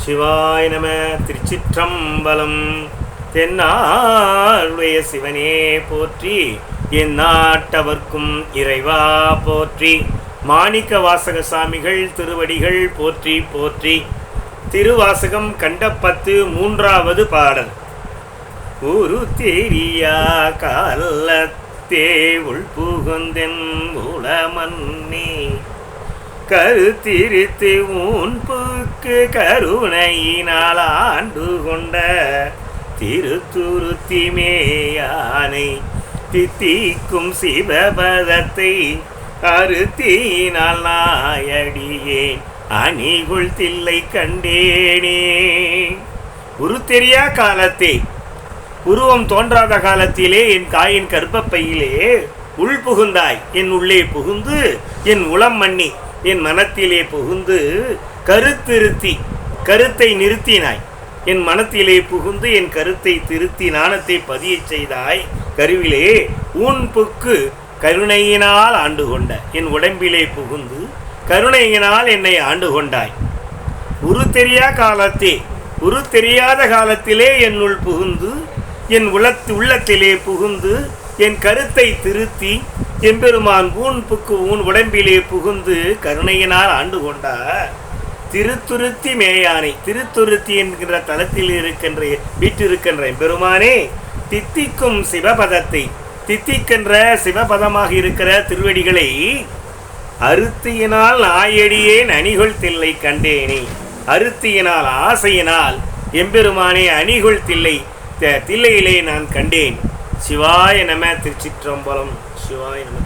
சிவாய நம. திருச்சிற்றம்பலம். தென்னாளுடைய சிவனே போற்றி, என் நாட்டவர்க்கும் இறைவா போற்றி. மாணிக்க வாசக சாமிகள் திருவடிகள் போற்றி போற்றி. திருவாசகம் கண்டப்பத்து 3வது பாடல். ஒரு தெரியா காலத்தே உள்புகுந்தென் உளமன்னே, கருத்திருத்து உன்புக்கு கருணையினால் ஆண்டு கொண்ட திருத்துருத்தி மேயானை தித்திக்கும் சிவபதத்தை அறுத்தினால் நாயடியேன் அணிகுள் தில்லை கண்டேனே. உரு தெரியா காலத்தே, உருவம் தோன்றாத காலத்திலே என் தாயின் கர்ப்பப்பையிலே உள்புகுந்தாய். என் உள்ளே புகுந்து என் உளம் மன்னி என் மனத்திலே புகுந்து கருத்திருத்தி கருத்தை நிறுத்தினாய். என் மனத்திலே புகுந்து என் கருத்தை திருத்தி நாணத்தை பதிய செய்தாய். கருவிலே உன் புக்கு கருணையினால் ஆண்டு கொண்ட என் உடம்பிலே புகுந்து கருணையினால் என்னை ஆண்டு கொண்டாய். உரு தெரியா காலத்தே, உரு தெரியாத காலத்திலே என்னுள் புகுந்து என் உள்ளத்திலே புகுந்து என் கருத்தை திருத்தி எம்பெருமான் ஊன் புக்கு ஊன் உடம்பிலே புகுந்து கருணையினால் ஆண்டு கொண்டார். திருத்துருத்தி மேயானை, திருத்துருத்தி என்கின்ற தலத்தில் இருக்கின்ற வீட்டிருக்கின்ற எம்பெருமானே, தித்திக்கும் சிவபதத்தை தித்திக்கின்ற சிவபதமாக இருக்கிற திருவடிகளை அறுத்தியினால் நாயடியேன் அணிகொள் தில்லை கண்டேனே. அறுத்தியினால் ஆசையினால் எம்பெருமானே அணிகொள் தில்லை தில்லையிலே நான் கண்டேன். சிவாய நம. திருச்சிற்றம்பலம். சிவாய நம.